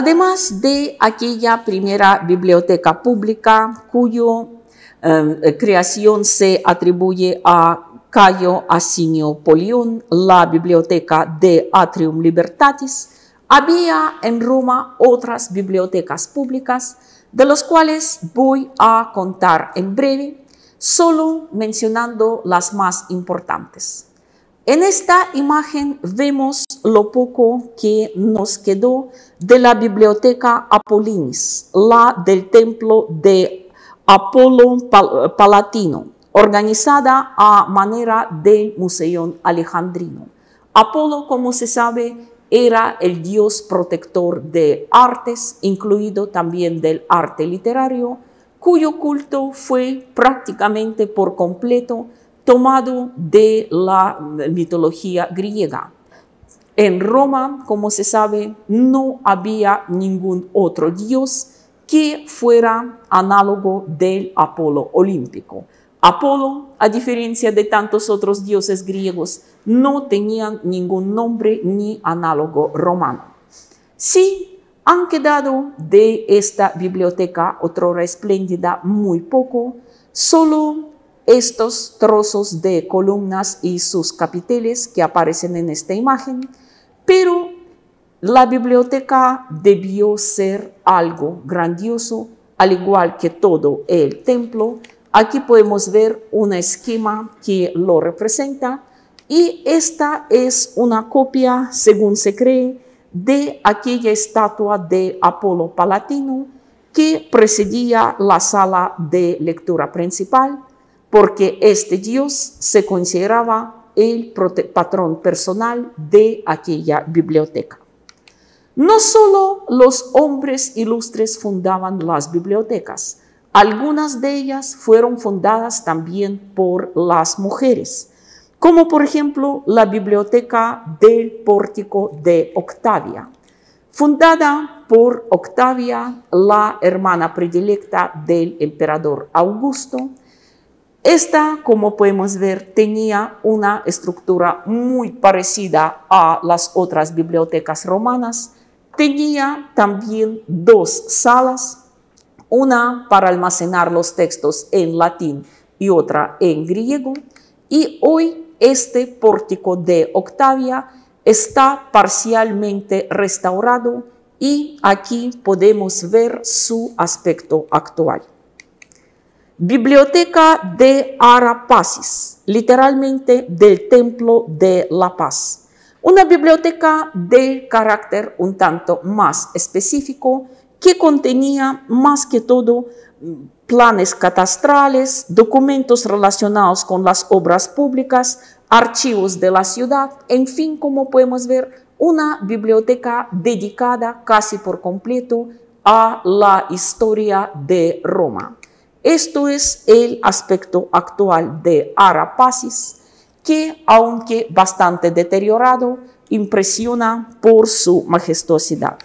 Además de aquella primera biblioteca pública cuya creación se atribuye a Cayo Asinio Polión, la biblioteca de Atrium Libertatis, había en Roma otras bibliotecas públicas, de las cuales voy a contar en breve, solo mencionando las más importantes. En esta imagen vemos lo poco que nos quedó de la biblioteca Apollinis, la del templo de Apolo Palatino, organizada a manera del Museo Alejandrino. Apolo, como se sabe, era el dios protector de artes, incluido también del arte literario, cuyo culto fue prácticamente por completo tomado de la mitología griega. En Roma, como se sabe, no había ningún otro dios que fuera análogo del Apolo olímpico. Apolo, a diferencia de tantos otros dioses griegos, no tenía ningún nombre ni análogo romano. Sí, han quedado de esta biblioteca otrora espléndida muy poco, solo estos trozos de columnas y sus capiteles que aparecen en esta imagen, pero la biblioteca debió ser algo grandioso, al igual que todo el templo. Aquí podemos ver un esquema que lo representa y esta es una copia, según se cree, de aquella estatua de Apolo Palatino que presidía la sala de lectura principal, porque este dios se consideraba el patrón personal de aquella biblioteca. No solo los hombres ilustres fundaban las bibliotecas, algunas de ellas fueron fundadas también por las mujeres, como por ejemplo la biblioteca del Pórtico de Octavia, fundada por Octavia, la hermana predilecta del emperador Augusto. Esta, como podemos ver, tenía una estructura muy parecida a las otras bibliotecas romanas. Tenía también dos salas, una para almacenar los textos en latín y otra en griego. Y hoy este pórtico de Octavia está parcialmente restaurado y aquí podemos ver su aspecto actual. Biblioteca de Ara Pacis, literalmente del Templo de la Paz. Una biblioteca de carácter un tanto más específico que contenía más que todo planes catastrales, documentos relacionados con las obras públicas, archivos de la ciudad, en fin, como podemos ver, una biblioteca dedicada casi por completo a la historia de Roma. Esto es el aspecto actual de Ara Pacis, que, aunque bastante deteriorado, impresiona por su majestuosidad.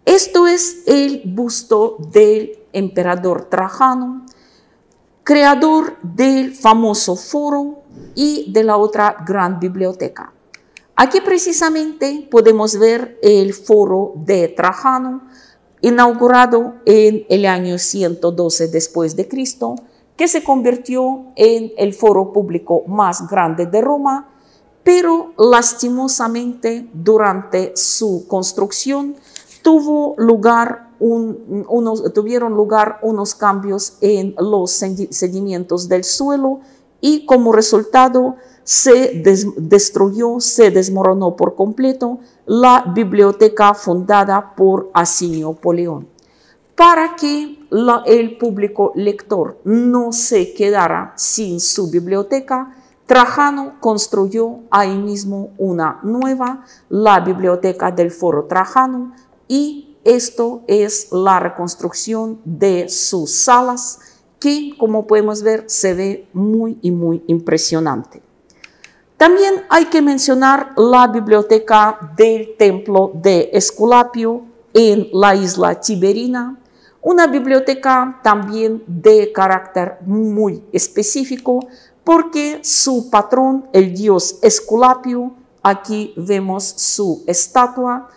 Esto es el busto del emperador Trajano, creador del famoso foro y de la otra gran biblioteca. Aquí precisamente podemos ver el foro de Trajano, inaugurado en el año 112 después de Cristo, que se convirtió en el foro público más grande de Roma, pero lastimosamente durante su construcción tuvieron lugar unos cambios en los sedimentos del suelo y como resultado se desmoronó por completo la biblioteca fundada por Asinio Polión. Para que el público lector no se quedara sin su biblioteca, Trajano construyó ahí mismo una nueva, la biblioteca del Foro Trajano, y esto es la reconstrucción de sus salas que, como podemos ver, se ve muy impresionante. También hay que mencionar la biblioteca del templo de Esculapio en la isla Tiberina, una biblioteca también de carácter muy específico porque su patrón, el dios Esculapio, aquí vemos su estatua,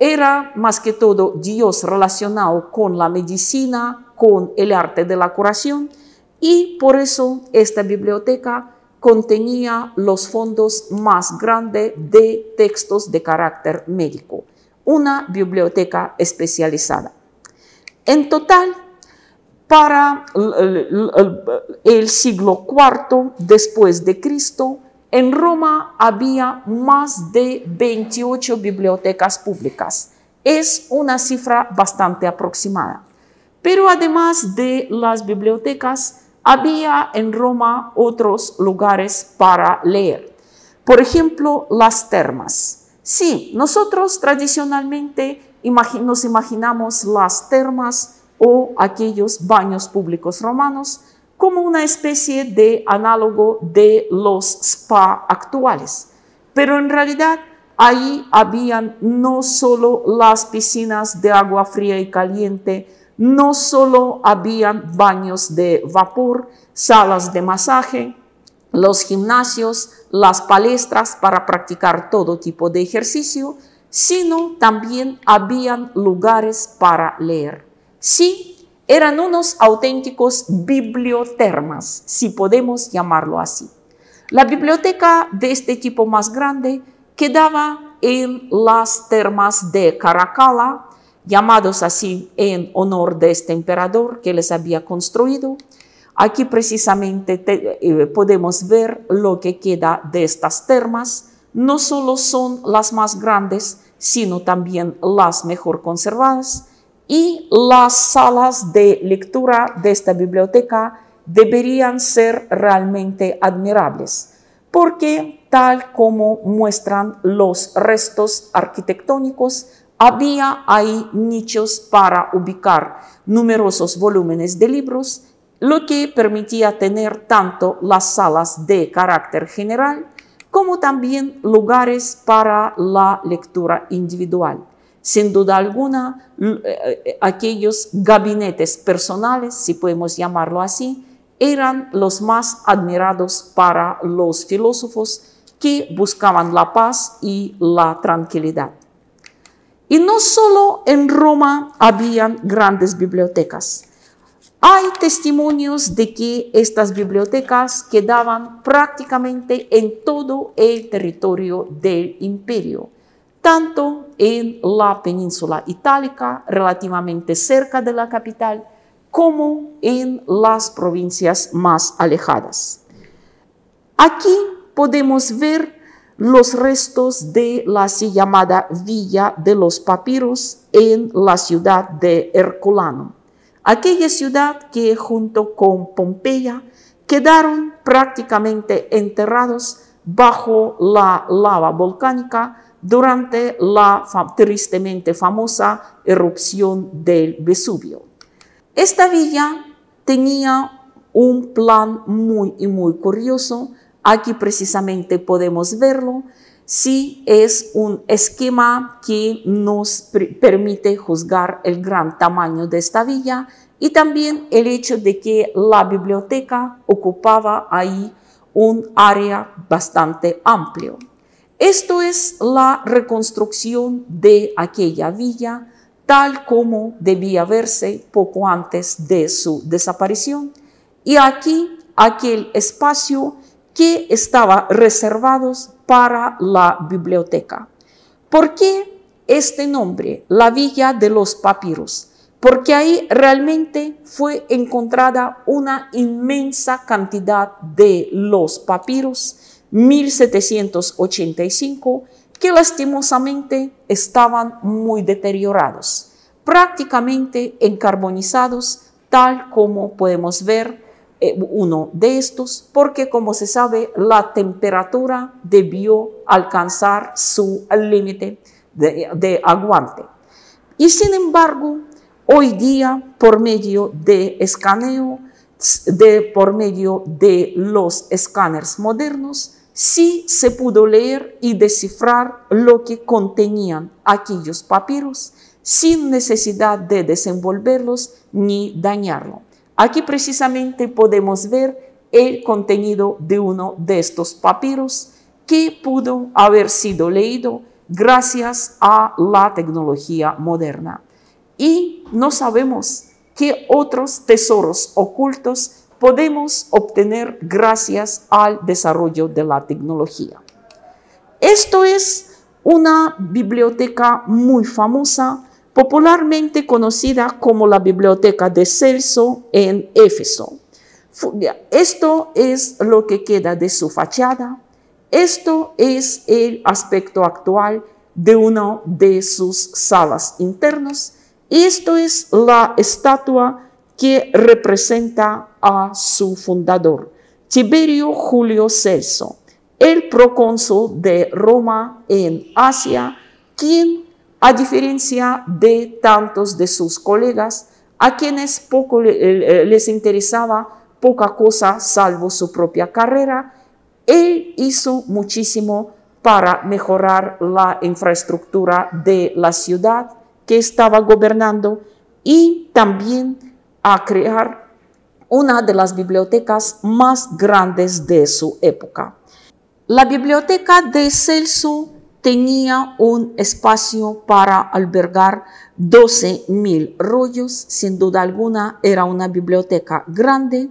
era más que todo Dios relacionado con la medicina, con el arte de la curación, y por eso esta biblioteca contenía los fondos más grandes de textos de carácter médico, una biblioteca especializada. En total, para el siglo IV después de Cristo, en Roma había más de 28 bibliotecas públicas. Es una cifra bastante aproximada. Pero además de las bibliotecas, había en Roma otros lugares para leer. Por ejemplo, las termas. Sí, nosotros tradicionalmente nos imaginamos las termas o aquellos baños públicos romanos como una especie de análogo de los spa actuales. Pero en realidad ahí habían no solo las piscinas de agua fría y caliente, no solo habían baños de vapor, salas de masaje, los gimnasios, las palestras para practicar todo tipo de ejercicio, sino también habían lugares para leer. Sí, eran unos auténticos bibliotermas, si podemos llamarlo así. La biblioteca de este tipo más grande quedaba en las termas de Caracalla, llamados así en honor de este emperador que les había construido. Aquí precisamente podemos ver lo que queda de estas termas. No solo son las más grandes, sino también las mejor conservadas. Y las salas de lectura de esta biblioteca deberían ser realmente admirables, porque tal como muestran los restos arquitectónicos, había ahí nichos para ubicar numerosos volúmenes de libros, lo que permitía tener tanto las salas de carácter general como también lugares para la lectura individual. Sin duda alguna, aquellos gabinetes personales, si podemos llamarlo así, eran los más admirados para los filósofos que buscaban la paz y la tranquilidad. Y no solo en Roma habían grandes bibliotecas. Hay testimonios de que estas bibliotecas quedaban prácticamente en todo el territorio del imperio, tanto en la península itálica, relativamente cerca de la capital, como en las provincias más alejadas. Aquí podemos ver los restos de la así llamada Villa de los Papiros en la ciudad de Herculano, aquella ciudad que junto con Pompeya quedaron prácticamente enterrados bajo la lava volcánica durante la tristemente famosa erupción del Vesubio. Esta villa tenía un plan muy curioso. Aquí precisamente podemos verlo. Sí, es un esquema que nos permite juzgar el gran tamaño de esta villa y también el hecho de que la biblioteca ocupaba ahí un área bastante amplio. Esto es la reconstrucción de aquella villa tal como debía verse poco antes de su desaparición. Y aquí aquel espacio que estaba reservado para la biblioteca. ¿Por qué este nombre, la Villa de los Papiros? Porque ahí realmente fue encontrada una inmensa cantidad de los papiros, 1785, que lastimosamente estaban muy deteriorados, prácticamente encarbonizados, tal como podemos ver uno de estos, porque como se sabe, la temperatura debió alcanzar su límite de aguante. Y sin embargo, hoy día, por medio de escaneo, por medio de los escáneres modernos, sí se pudo leer y descifrar lo que contenían aquellos papiros sin necesidad de desenvolverlos ni dañarlo. Aquí precisamente podemos ver el contenido de uno de estos papiros que pudo haber sido leído gracias a la tecnología moderna. Y no sabemos qué otros tesoros ocultos podemos obtener gracias al desarrollo de la tecnología. Esto es una biblioteca muy famosa, popularmente conocida como la Biblioteca de Celso en Éfeso. Esto es lo que queda de su fachada. Esto es el aspecto actual de una de sus salas internas. Y esto es la estatua que representa a su fundador, Tiberio Julio Celso, el procónsul de Roma en Asia, quien, a diferencia de tantos de sus colegas, a quienes poco les interesaba poca cosa salvo su propia carrera, él hizo muchísimo para mejorar la infraestructura de la ciudad que estaba gobernando y también a crear una de las bibliotecas más grandes de su época. La biblioteca de Celso tenía un espacio para albergar 12.000 rollos. Sin duda alguna era una biblioteca grande,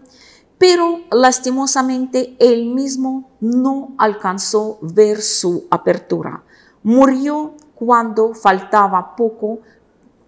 pero lastimosamente él mismo no alcanzó ver su apertura. Murió cuando faltaba poco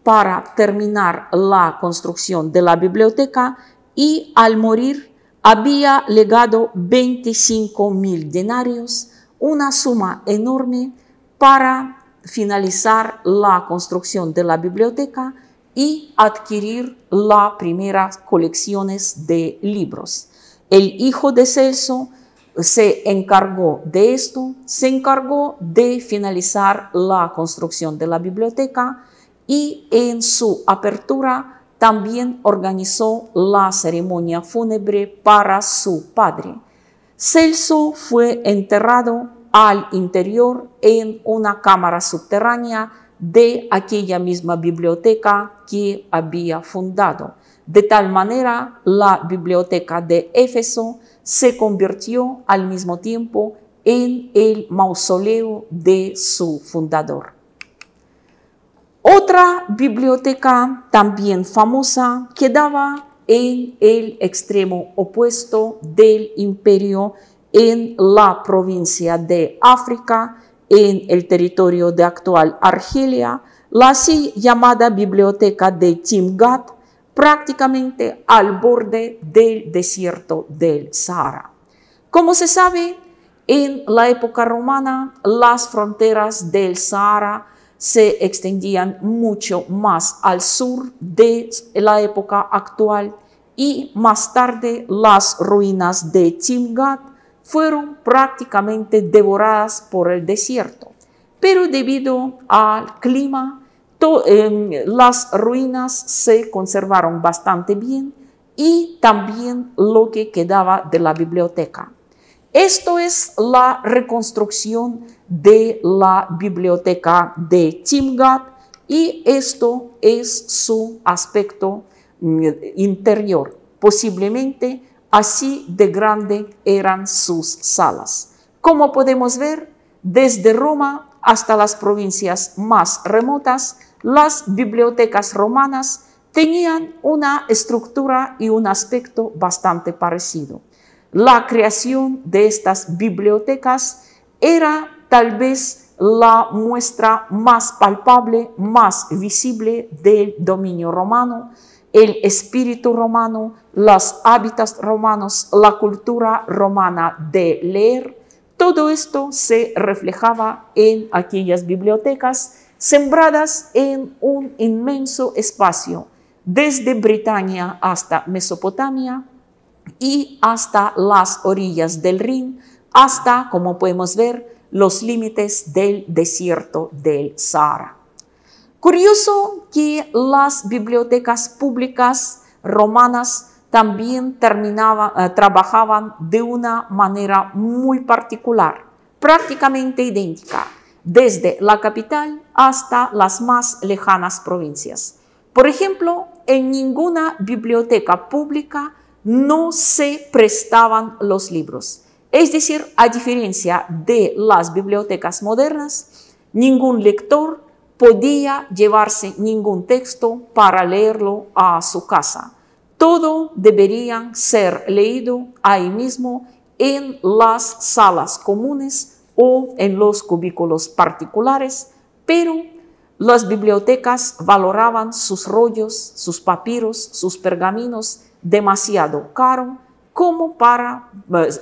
para terminar la construcción de la biblioteca y al morir había legado 25.000 denarios, una suma enorme para finalizar la construcción de la biblioteca y adquirir las primeras colecciones de libros. El hijo de Celso se encargó de esto, se encargó de finalizar la construcción de la biblioteca y en su apertura también organizó la ceremonia fúnebre para su padre. Celso fue enterrado al interior en una cámara subterránea de aquella misma biblioteca que había fundado. De tal manera, la biblioteca de Éfeso se convirtió al mismo tiempo en el mausoleo de su fundador. Otra biblioteca también famosa quedaba en el extremo opuesto del imperio en la provincia de África, en el territorio de actual Argelia, la así llamada biblioteca de Timgat, prácticamente al borde del desierto del Sahara. Como se sabe, en la época romana las fronteras del Sahara se extendían mucho más al sur de la época actual y más tarde las ruinas de Timgat fueron prácticamente devoradas por el desierto. Pero debido al clima, las ruinas se conservaron bastante bien y también lo que quedaba de la biblioteca. Esto es la reconstrucción de la biblioteca de Timgat y esto es su aspecto interior. Posiblemente así de grande eran sus salas. Como podemos ver, desde Roma hasta las provincias más remotas, las bibliotecas romanas tenían una estructura y un aspecto bastante parecido. La creación de estas bibliotecas era tal vez la muestra más palpable, más visible del dominio romano, el espíritu romano, los hábitos romanos, la cultura romana de leer. Todo esto se reflejaba en aquellas bibliotecas sembradas en un inmenso espacio, desde Britania hasta Mesopotamia y hasta las orillas del Rin, hasta, como podemos ver, los límites del desierto del Sahara. Curioso que las bibliotecas públicas romanas también trabajaban de una manera muy particular, prácticamente idéntica, desde la capital hasta las más lejanas provincias. Por ejemplo, en ninguna biblioteca pública no se prestaban los libros. Es decir, a diferencia de las bibliotecas modernas, Ningún lector podía llevarse ningún texto para leerlo a su casa. Todo debería ser leído ahí mismo en las salas comunes o en los cubículos particulares, pero las bibliotecas valoraban sus rollos, sus papiros, sus pergaminos demasiado caro como para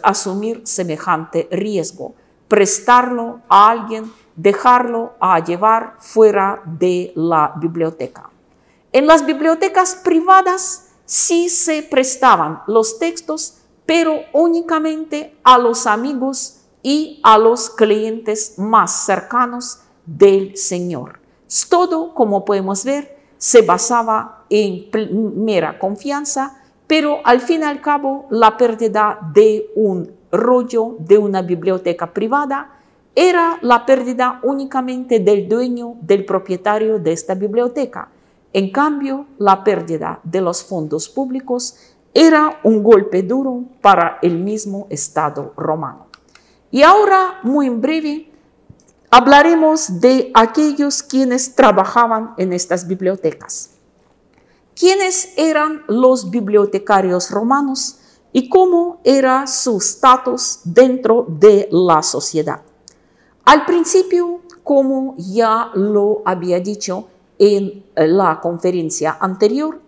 asumir semejante riesgo, prestarlo a alguien, dejarlo a llevar fuera de la biblioteca. En las bibliotecas privadas sí se prestaban los textos, pero únicamente a los amigos y a los clientes más cercanos del Señor. Todo, como podemos ver, se basaba en mera confianza, pero al fin y al cabo la pérdida de un rollo de una biblioteca privada era la pérdida únicamente del dueño, del propietario de esta biblioteca. En cambio, la pérdida de los fondos públicos era un golpe duro para el mismo Estado romano. Y ahora, muy en breve, hablaremos de aquellos quienes trabajaban en estas bibliotecas. ¿Quiénes eran los bibliotecarios romanos y cómo era su estatus dentro de la sociedad? Al principio, como ya lo había dicho en la conferencia anterior,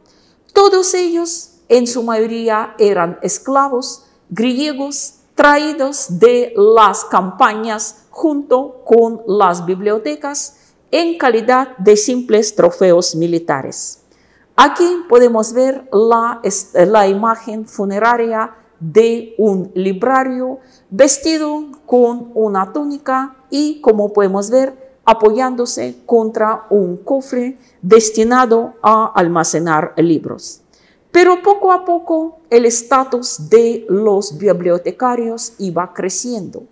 todos ellos en su mayoría eran esclavos griegos traídos de las campañas junto con las bibliotecas en calidad de simples trofeos militares. Aquí podemos ver la imagen funeraria de un librario vestido con una túnica y, como podemos ver, apoyándose contra un cofre destinado a almacenar libros. Pero poco a poco el estatus de los bibliotecarios iba creciendo.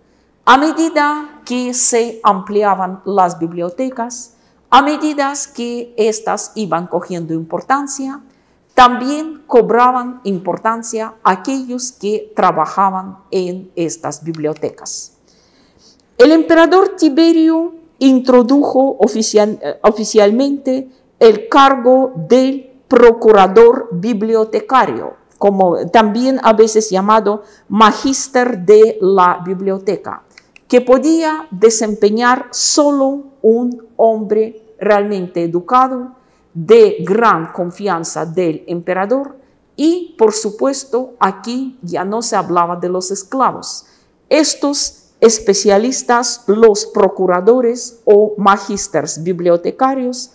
A medida que se ampliaban las bibliotecas, a medida que éstas iban cogiendo importancia, también cobraban importancia aquellos que trabajaban en estas bibliotecas. El emperador Tiberio introdujo oficialmente el cargo del procurador bibliotecario, como también a veces llamado magíster de la biblioteca, que podía desempeñar solo un hombre realmente educado, de gran confianza del emperador, y por supuesto aquí ya no se hablaba de los esclavos. Estos especialistas, los procuradores o magísteres bibliotecarios,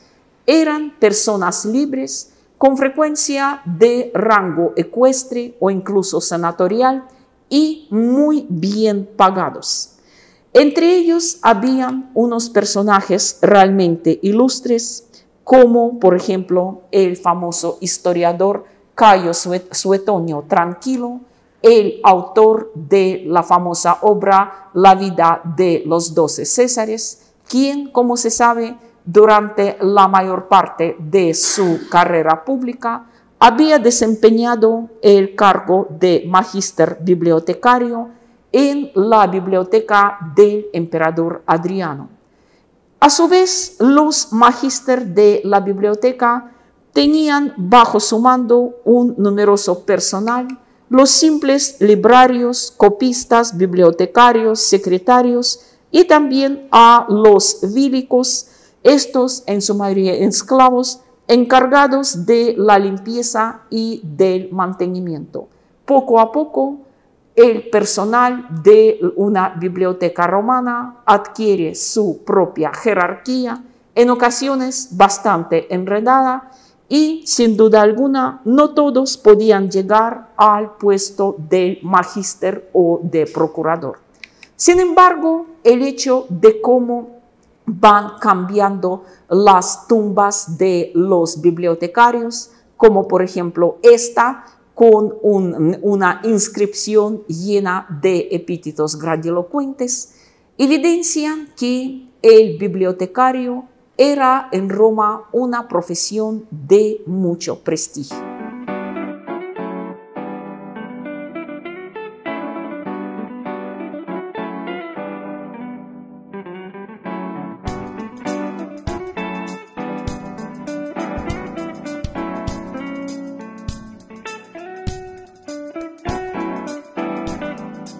eran personas libres, con frecuencia de rango ecuestre o incluso senatorial, y muy bien pagados. Entre ellos habían unos personajes realmente ilustres, como por ejemplo el famoso historiador Cayo Suetonio Tranquilo, el autor de la famosa obra La vida de los 12 Césares, quien, como se sabe, durante la mayor parte de su carrera pública había desempeñado el cargo de magíster bibliotecario en la biblioteca del emperador Adriano. A su vez, los magíster de la biblioteca tenían bajo su mando un numeroso personal, los simples librarios, copistas, bibliotecarios, secretarios y también a los vílicos, estos en su mayoría esclavos, encargados de la limpieza y del mantenimiento. Poco a poco, el personal de una biblioteca romana adquiere su propia jerarquía, en ocasiones bastante enredada, y sin duda alguna no todos podían llegar al puesto de magíster o de procurador. Sin embargo, el hecho de cómo van cambiando las tumbas de los bibliotecarios, como por ejemplo esta, con una inscripción llena de epítetos grandilocuentes, evidencian que el bibliotecario era en Roma una profesión de mucho prestigio.